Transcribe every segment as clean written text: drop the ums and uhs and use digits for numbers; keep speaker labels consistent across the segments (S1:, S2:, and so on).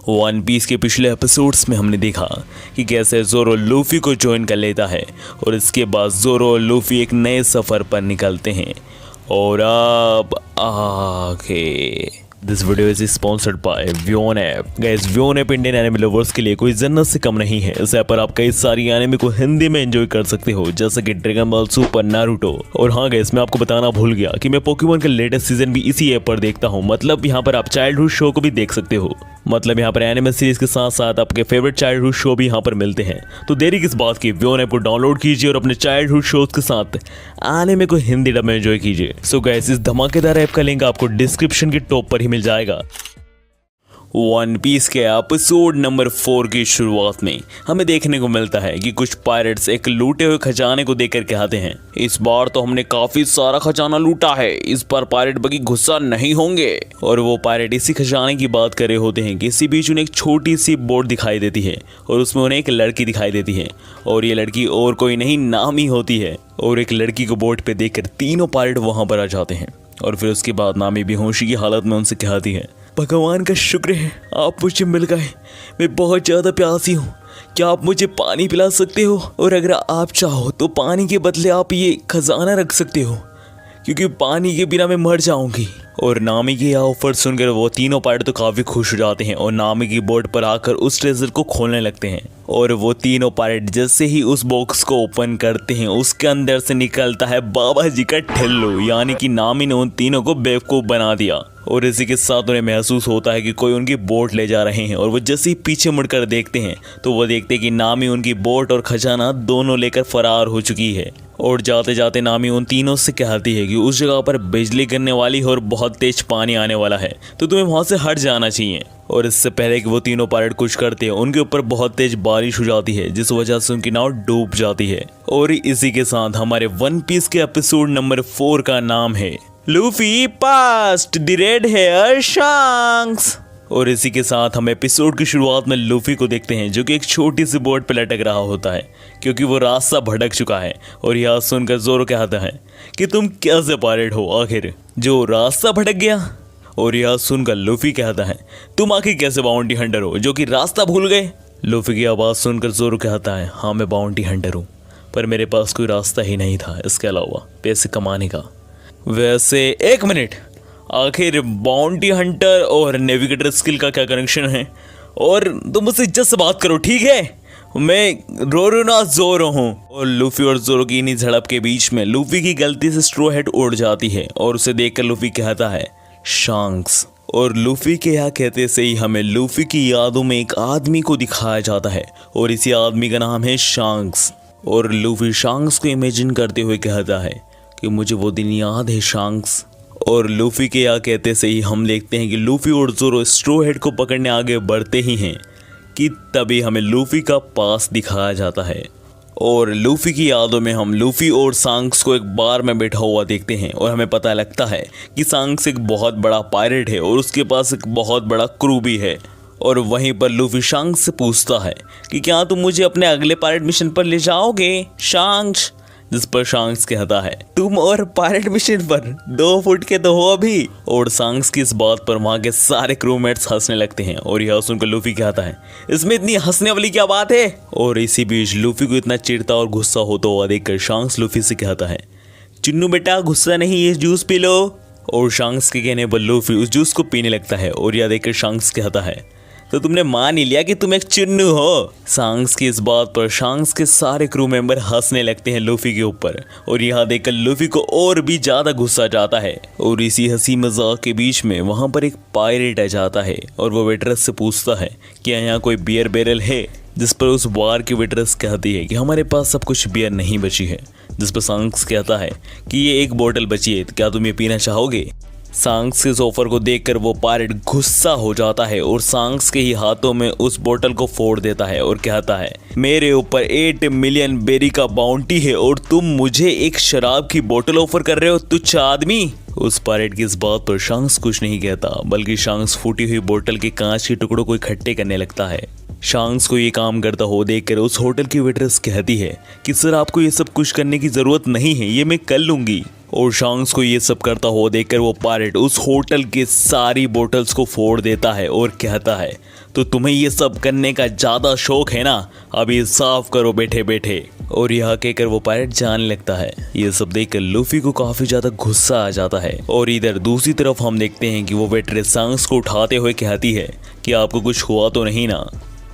S1: One Piece के पिछले episodes में हमने देखा कि कैसे ज़ोरो लूफी को ज्वाइन कर लेता है और इसके बाद ज़ोरो और लूफी एक नए सफ़र पर निकलते हैं। और अब आगे this video is sponsored by व्योन ऐप। गाइस, व्योन ऐप इंडियन एनिमे लवर्स के लिए कोई जन्नत से कम नहीं है। इस ऐप पर आप कई सारी एनिमे को हिंदी में एंजॉय कर सकते हो, जैसे कि ड्रैगन बॉल सुपर, नारुतो। और हाँ गाइस, मैं आपको बताना भूल गया कि मैं पोकेमॉन का लेटेस्ट सीजन भी इसी ऐप पर देखता हूँ। मतलब यहाँ पर आप चाइल्डहुड शो को भी देख सकते हो। मतलब यहाँ पर एनिमे सीरीज के साथ साथ आपके फेवरेट चाइल्डहुड शो भी यहाँ पर मिलते हैं। तो देरी किस बात की, व्योन ऐप को डाउनलोड कीजिए और अपने चाइल्डहुड शोज के साथ एनिमे को हिंदी डब में एंजॉय कीजिए। सो गाइस, इस धमाकेदार ऐप का लिंक आपको डिस्क्रिप्शन के टॉप पर ही मिल जाएगा। वन पीस के एपिसोड नंबर 4 की शुरुआत में हमें देखने को मिलता है कि कुछ पायरेट्स एक लूटे हुए खजाने को देखकर कहते हैं, इस बार तो हमने काफी सारा खजाना लूटा है, इस बार पायरेट बगी गुस्सा नहीं होंगे। और वो पायरेट इसी खजाने की बात कर रहे होते हैं कि इसी बीच उन्हें एक छोटी सी बोट दिखाई देती है और उसमें उन्हें एक लड़की दिखाई देती है। और ये लड़की और कोई नहीं, नामी होती है। और एक लड़की को बोट पे देखकर तीनों पायरेट वहां पर आ जाते हैं। और फिर उसके बाद नामी बेहोशी की हालत में उनसे कहती है, भगवान का शुक्र है आप मुझे मिल गए, मैं बहुत ज़्यादा प्यासी हूँ, क्या आप मुझे पानी पिला सकते हो? और अगर आप चाहो तो पानी के बदले आप ये खजाना रख सकते हो, क्योंकि पानी के बिना मैं मर जाऊंगी। और नामी की यह ऑफर सुनकर वो तीनों पायरेट तो काफ़ी खुश हो जाते हैं और नामी की बोट पर आकर उस ट्रेजर को खोलने लगते हैं। और वो तीनों पायरेट जैसे ही उस बॉक्स को ओपन करते हैं, उसके अंदर से निकलता है बाबा जी का ठिल्लू, यानी कि नामी ने उन तीनों को बेवकूफ़ बना दिया। और इसी के साथ उन्हें महसूस होता है कि कोई उनकी बोट ले जा रहे हैं। और वो जैसे ही पीछे मुड़कर देखते हैं तो वो देखते हैं कि नामी उनकी बोट और खजाना दोनों लेकर फरार हो चुकी है। और जाते जाते नामी उन तीनों से कहती है कि उस जगह पर बिजली गिरने वाली है और बहुत तेज पानी आने वाला है, तो तुम्हें वहां से हट जाना चाहिए। और इससे पहले कि वो तीनों पायरेट कुछ करते हैं, उनके ऊपर बहुत तेज बारिश हो जाती है, जिस वजह से उनकी नाव डूब जाती है। और इसी के साथ हमारे वन पीस के एपिसोड नंबर 4 का नाम है Luffy past the red hair Shanks. और इसी के साथ हम एपिसोड की शुरुआत में लूफी को देखते हैं, जो कि एक छोटी सी बोट पर लटक रहा होता है, क्योंकि वो रास्ता भटक चुका है। और यह सुनकर ज़ोरो कहता है कि तुम कैसे पायरेट हो आखिर जो रास्ता भटक गया? और यह सुनकर लूफी कहता है, तुम आखिर कैसे बाउंटी हंटर हो जो कि रास्ता भूल गए? लूफी की आवाज़ सुनकर ज़ोरो कहता है, हाँ मैं बाउंटी हंटर हूँ, पर मेरे पास कोई रास्ता ही नहीं था इसके अलावा पैसे कमाने का। वैसे एक मिनट, आखिर बाउंटी हंटर और नेविगेटर स्किल का क्या कनेक्शन है? और तुम मुझसे इज्जत से बात करो, ठीक है? मैं रोरो ना ज़ोरो हूँ। और लूफी और ज़ोरो की इन्हीं झड़प के बीच में लूफी की गलती से स्ट्रॉ हेड उड़ जाती है और उसे देखकर लूफी कहता है, शैंक्स। और लूफी के यहाँ कहते से ही हमें लूफी की यादों में एक आदमी को दिखाया जाता है और इसी आदमी का नाम है शैंक्स। और लूफी शैंक्स को इमेजिन करते हुए कहता है कि मुझे वो दिन याद है शैंक्स। और लूफी के यहाँ कहते से ही हम देखते हैं कि लूफी और ज़ोरो स्ट्रॉ हेड को पकड़ने आगे बढ़ते ही हैं कि तभी हमें लूफी का पास दिखाया जाता है। और लूफी की यादों में हम लूफी और शैंक्स को एक बार में बैठा हुआ देखते हैं और हमें पता लगता है कि शैंक्स एक बहुत बड़ा पायरेट है और उसके पास एक बहुत बड़ा क्रू भी है। और वहीं पर लूफी शैंक्स से पूछता है कि क्या तुम मुझे अपने अगले पायरेट मिशन पर ले जाओगे शैंक्स? जिस पर शैंक्स कहता है, तुम और पायरेट मिशन पर 2 फुट के तो हो अभी। और शैंक्स की इस बात पर वहाँ के सारे क्रूमेट्स हंसने लगते हैं। और यह सुनकर लूफी कहता है, इसमें इतनी हंसने वाली क्या बात है? और इसी बीच लूफी को इतना चिढ़ता और गुस्सा होता हुआ देखकर शैंक्स लूफी से कहता है, चिन्नू बेटा गुस्सा नहीं, ये जूस पी लो। और शैंक्स के कहने पर लूफी उस जूस को पीने लगता है। और यह देखकर शैंक्स कहता है, तो तुमने मान ही लिया कि तुम एक चुन्नू हो? शैंक्स की इस बात पर शैंक्स के सारे क्रू मेंबर हंसने लगते हैं लूफी के ऊपर। और यहाँ देखकर लूफी को और भी ज्यादा गुस्सा जाता है। और इसी हंसी मजाक के बीच में वहाँ पर एक पायरेट आ जाता है और वो वेटरस से पूछता है कि यहाँ कोई बियर बैरल है? जिस पर उस बार की वेटरस कहती है कि हमारे पास सब कुछ बियर नहीं बची है। जिस पर शैंक्स कहता है कि ये एक बोतल बची है, क्या तुम ये पीना चाहोगे? शैंक्स के इस ऑफर को देखकर वो पायरेट गुस्सा हो जाता है और शैंक्स के ही हाथों में उस बोतल को फोड़ देता है और कहता है, मेरे ऊपर 8 मिलियन बेरी का बाउंटी है और तुम मुझे एक शराब की बोतल ऑफर कर रहे हो, तुच्छ आदमी। उस पायरेट की इस बात पर शैंक्स कुछ नहीं कहता, बल्कि शैंक्स फूटी हुई बोतल के कांच के टुकड़ों को इकट्ठे करने लगता है। शैंक्स को ये काम करता हो देखकर उस होटल की वेटरेस कहती है कि सर आपको ये सब कुछ करने की जरूरत नहीं है, ये मैं कर लूंगी। और शैंक्स को ये सब करता हो देखकर वो पायरेट उस होटल के सारी बोतल्स को फोड़ देता है और कहता है, तो तुम्हें ये सब करने का ज़्यादा शौक है ना, अभी साफ करो बैठे बैठे। और यह कहकर वो पायरेट जाने लगता है। ये सब देखकर लूफी को काफ़ी ज़्यादा गुस्सा आ जाता है। और इधर दूसरी तरफ हम देखते हैं कि वो वेट्रेस शांक्स को उठाते हुए कहती है कि आपको कुछ हुआ तो नहीं ना।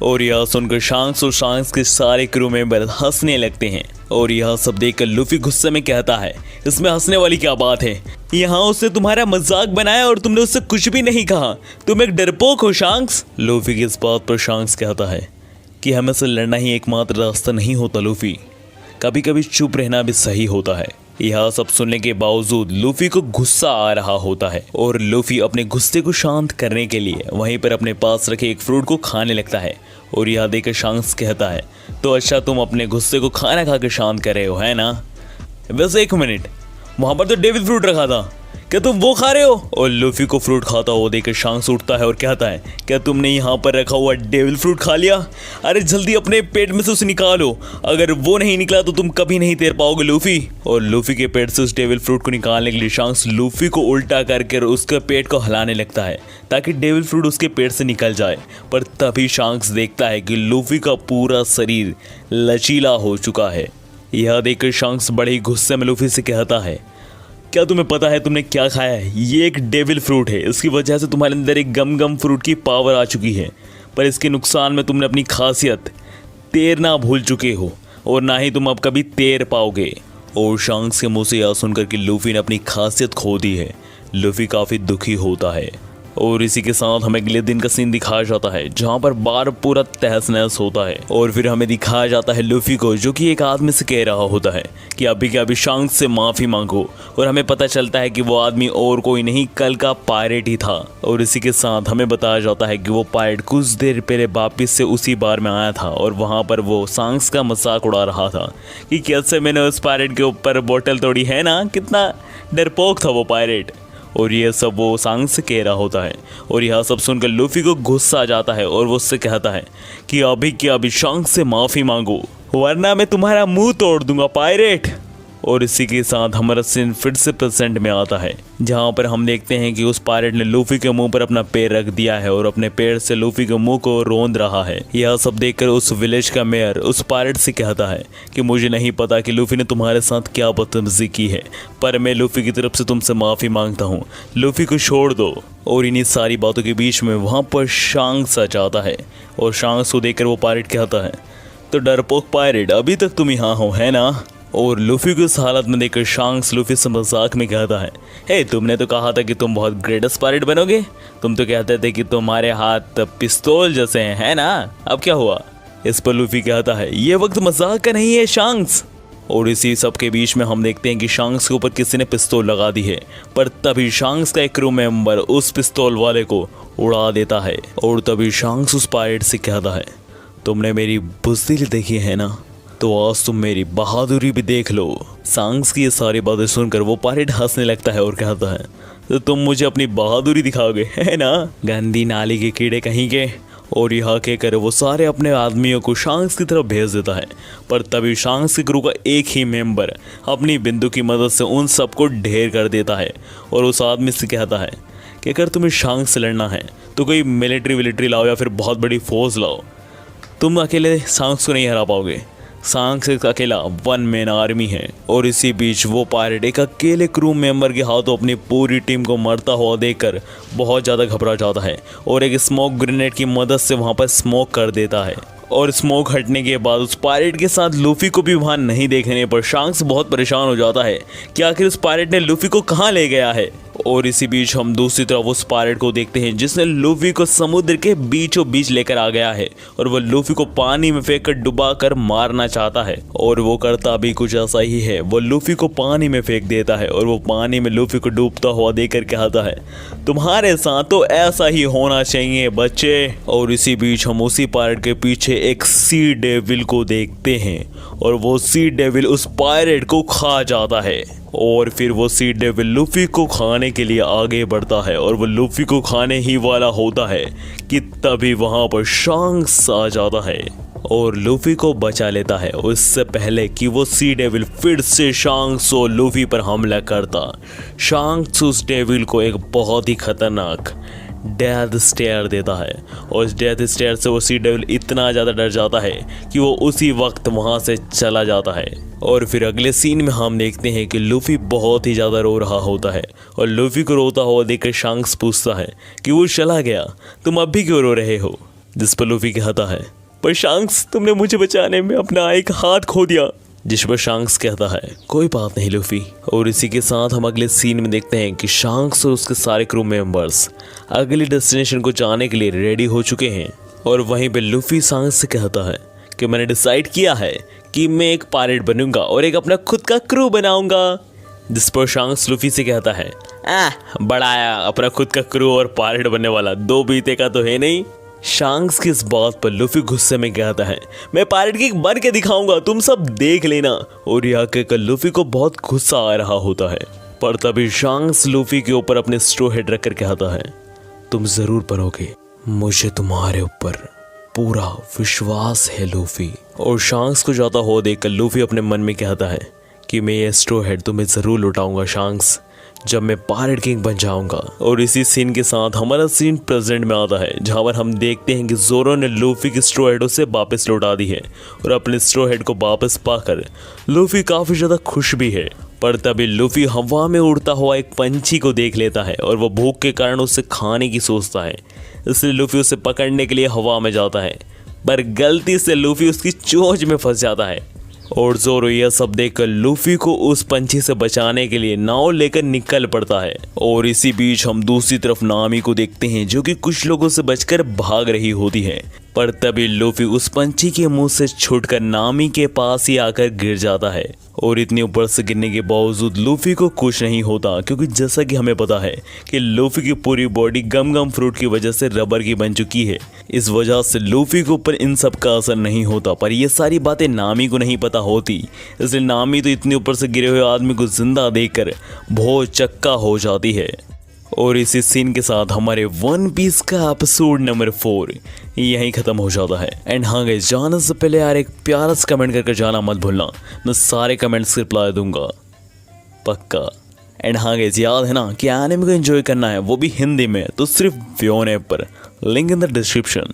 S1: और यह सुनकर शांक्स और शांक्स के सारे क्रू मेंबर हंसने लगते हैं। और यह सब देखकर लूफी गुस्से में कहता है, इसमें हंसने वाली क्या बात है, यहाँ उसने तुम्हारा मजाक बनाया और तुमने उससे कुछ भी नहीं कहा, तुम एक डरपोक हो शांक्स। लूफी की इस बात पर शांक्स कहता है कि हमें से लड़ना ही एकमात्र रास्ता नहीं होता लूफी, कभी कभी चुप रहना भी सही होता है। यह सब सुनने के बावजूद लूफी को गुस्सा आ रहा होता है और लूफी अपने गुस्से को शांत करने के लिए वहीं पर अपने पास रखे एक फ्रूट को खाने लगता है। और यह देखकर शांक्स कहता है, तो अच्छा तुम अपने गुस्से को खाना खा कर शांत कर रहे हो है ना। बस एक मिनट, वहाँ पर तो डेविल फ्रूट रखा था, क्या तुम वो खा रहे हो। और लूफी को फ्रूट खाता हुआ देखकर शांक्स उठता है और कहता है, क्या तुमने यहाँ पर रखा हुआ डेविल फ्रूट खा लिया, अरे जल्दी अपने पेट में से उसे निकालो, अगर वो नहीं निकला तो तुम कभी नहीं तैर पाओगे लूफी। और लूफी के पेट से उस डेविल फ्रूट को निकालने के लिए शांक्स लूफी को उल्टा करके उसके पेट को हिलाने लगता है ताकि डेविल फ्रूट उसके पेट से निकल जाए। पर तभी शांक्स देखता है कि लूफी का पूरा शरीर लचीला हो चुका है। यह देखकर शांक्स बड़े ही गुस्से में लूफी से कहता है, क्या तुम्हें पता है तुमने क्या खाया है, ये एक डेविल फ्रूट है, इसकी वजह से तुम्हारे अंदर एक गम गम फ्रूट की पावर आ चुकी है, पर इसके नुकसान में तुमने अपनी खासियत तैरना भूल चुके हो और ना ही तुम अब कभी तैर पाओगे। और शांक्स के मुंह से यह सुनकर कि लूफी ने अपनी खासियत खो दी है, लूफी काफ़ी दुखी होता है। और इसी के साथ हमें अगले दिन का सीन दिखाया जाता है जहाँ पर बार पूरा तहस नहस होता है। और फिर हमें दिखाया जाता है लूफी को जो कि एक आदमी से कह रहा होता है कि अभी के अभी शांक्स से माफ़ी मांगो। और हमें पता चलता है कि वो आदमी और कोई नहीं, कल का पायरेट ही था। और इसी के साथ हमें बताया जाता है कि वो पायरेट कुछ देर पहले वापिस से उसी बार में आया था और वहाँ पर वो शांक्स का मजाक उड़ा रहा था कि कैसे मैंने उस पायरेट के ऊपर बोतल तोड़ी है ना, कितना डरपोक था वो पायरेट। और ये सब वो शांक्स से कह रहा होता है। और यह सब सुनकर लूफी को गुस्सा आ जाता है और वो उससे कहता है कि अभी के अभी शांक्स से माफ़ी मांगो वरना मैं तुम्हारा मुंह तोड़ दूंगा पायरेट। और इसी के साथ हमारा सीन फिर से प्रेजेंट में आता है जहाँ पर हम देखते हैं कि उस पायरेट ने लूफी के मुंह पर अपना पैर रख दिया है और अपने पैर से लूफी के मुंह को रोंद रहा है। यह सब देखकर उस विलेज का मेयर उस पायरेट से कहता है कि मुझे नहीं पता कि लूफी ने तुम्हारे साथ क्या बदतमीजी की है, पर मैं लूफी की तरफ से तुमसे माफ़ी मांगता हूँ, लूफी को छोड़ दो। और इन्हीं सारी बातों के बीच में वहाँ पर शांक्स आ जाता है और शांक्स को देखकर वो पायरेट कहता है, तो डरपोक पायरेट अभी तक तुम यहाँ हो है ना। और लूफी को इस हालत में देखकर शांक्स लूफी से मजाक में कहता है, हे तुमने तो कहा था कि तुम बहुत ग्रेटेस्ट पायरेट बनोगे, तुम तो कहते थे कि तुम्हारे हाथ पिस्तौल जैसे हैं है ना, अब क्या हुआ। इस पर लूफी कहता है, ये वक्त मजाक का नहीं है शांक्स। और इसी सब के बीच में हम देखते हैं कि शांक्स के ऊपर किसी ने पिस्तौल लगा दी है, पर तभी शांक्स का एक क्रू मेंबर उस पिस्तौल वाले को उड़ा देता है। और तभी शांक्स उस पायरेट से कहता है, तुमने मेरी बुज़दिली देखी है ना, तो आज तुम मेरी बहादुरी भी देख लो। शांक्स की ये सारी बातें सुनकर वो पायरेट हंसने लगता है और कहता है, तो तुम मुझे अपनी बहादुरी दिखाओगे है ना, गंदी नाली के कीड़े कहीं के। और यह कहकर वो सारे अपने आदमियों को शांक्स की तरफ भेज देता है। पर तभी शांक्स के क्रू का एक ही मेंबर अपनी बिंदु की मदद से उन सबको ढेर कर देता है और उस आदमी से कहता है कि अगर तुम्हें शांक्स से लड़ना है तो कोई मिलिट्री लाओ या फिर बहुत बड़ी फौज लाओ, तुम अकेले शांक्स को नहीं हरा पाओगे, शांक्स एक अकेला वन मैन आर्मी है। और इसी बीच वो पायरेट एक अकेले क्रू मेंबर के हाथों अपनी पूरी टीम को मरता हुआ देखकर बहुत ज़्यादा घबरा जाता है और एक स्मोक ग्रेनेड की मदद से वहाँ पर स्मोक कर देता है। और स्मोक हटने के बाद उस पायरेट के साथ लूफी को भी वहाँ नहीं देखने पर शांक्स बहुत परेशान हो जाता है कि आखिर उस पायरेट ने लूफी को कहाँ ले गया है। और इसी बीच हम दूसरी तरफ उस पायरेट को देखते हैं जिसने लूफी को समुद्र के बीचों बीच लेकर आ गया है और वो लूफी को पानी में फेंक कर डुबा कर मारना चाहता है। और वो करता भी कुछ ऐसा ही है, वो लूफी को पानी में फेंक देता है और वो पानी में लूफी को डूबता हुआ देखकर कहता है, तुम्हारे साथ तो ऐसा ही होना चाहिए बच्चे। और इसी बीच हम उसी पायरेट के पीछे एक सी डेविल को देखते हैं और वो सी डेविल उस पायरेट को खा जाता है। और फिर वो सी डेविल लूफी को खाने के लिए आगे बढ़ता है और वो लूफी को खाने ही वाला होता है कि तभी वहाँ पर शांक्स आ जाता है और लूफी को बचा लेता है उससे पहले कि वो सी डेविल फिर से शांक्स और लूफी पर हमला करता। शांक्स उस डेविल को एक बहुत ही खतरनाक डेथ स्टेयर देता है और इस डेथ स्टेयर से वो सी डेविल इतना ज़्यादा डर जाता है कि वो उसी वक्त वहाँ से चला जाता है। और फिर अगले सीन में हम देखते हैं कि लूफी बहुत ही ज़्यादा रो रहा होता है और लूफी को रोता हुआ देखकर शांक्स पूछता है कि वो चला गया, तुम अब भी क्यों रो रहे हो? जिस पर लूफी कहता है, पर शांक्स तुमने मुझे बचाने में अपना एक हाथ खो दिया। जिस पर शांक्स कहता है, कोई बात नहीं लूफी। और इसी के साथ हम अगले सीन में देखते हैं कि शांक्स और उसके सारे क्रू मेंबर्स अगली डेस्टिनेशन को जाने के लिए रेडी हो चुके हैं। और वहीं पे लूफी शांक्स से कहता है कि मैंने डिसाइड किया है कि मैं एक पायलट बनूंगा और एक अपना खुद का क्रू बनाऊंगा। जिस पर शांक्स लूफी से कहता है, बड़ा आया अपना खुद का क्रू और पायलट बनने वाला, दो बीते का तो है नहीं। शांक्स की इस बात पर लूफी गुस्से में कहता है, मैं पायलट की बन के दिखाऊंगा, तुम सब देख लेना। और यह कहकर लूफी को बहुत गुस्सा आ रहा होता है। पर तभी शांक्स लूफी के ऊपर अपने स्ट्रॉ हेड रखकर कहता है, तुम जरूर बनोगे, मुझे तुम्हारे ऊपर पूरा विश्वास है लूफी। और शांक्स को जाता हुआ देखकर लूफी अपने मन में कहता है कि मैं ये स्ट्रॉ हेड तुम्हें जरूर लौटाऊंगा शांक्स, जब मैं पायलट किंग बन जाऊंगा। और इसी सीन के साथ हमारा सीन प्रेजेंट में आता है, जहां पर हम देखते हैं कि जोरो ने लूफी की स्ट्रॉ हेड उसे वापस लौटा दी है। और अपने स्ट्रॉ हेड को वापस पाकर लूफी काफी ज्यादा खुश भी है। पर तभी लूफी हवा में उड़ता हुआ एक पंछी को देख लेता है और वो भूख के कारण उसे खाने की सोचता है, इसलिए लूफी उसे पकड़ने के लिए हवा में जाता है। पर गलती से लूफी उसकी चोंच में फंस जाता है। और जोरो यह सब देखकर लूफी को उस पंछी से बचाने के लिए नाव लेकर निकल पड़ता है। और इसी बीच हम दूसरी तरफ नामी को देखते हैं, जो कि कुछ लोगों से बचकर भाग रही होती है। पर तभी लूफी उस पंछी के मुंह से छूटकर नामी के पास ही आकर गिर जाता है। और इतने ऊपर से गिरने के बावजूद लूफी को कुछ नहीं होता, क्योंकि जैसा कि हमें पता है कि लूफी की पूरी बॉडी गम गम फ्रूट की वजह से रबर की बन चुकी है। इस वजह से लूफी के ऊपर इन सब का असर नहीं होता। पर ये सारी बातें नामी को नहीं पता होती, इसलिए नामी तो इतने ऊपर से गिरे हुए आदमी को जिंदा देखकर बहुत चक्का हो जाती है। और इसी सीन के साथ हमारे वन पीस का एपिसोड नंबर 4 यहीं ख़त्म हो जाता है। एंड हाँ गाइस, जाने से पहले यार एक प्यारा सा कमेंट करके जाना मत भूलना, मैं सारे कमेंट्स रिप्लाई दूंगा पक्का। एंड हाँ गाइस, याद है ना कि एनिमे को एंजॉय करना है, वो भी हिंदी में, तो सिर्फ व्योन ऐप पर, लिंक इन द डिस्क्रिप्शन।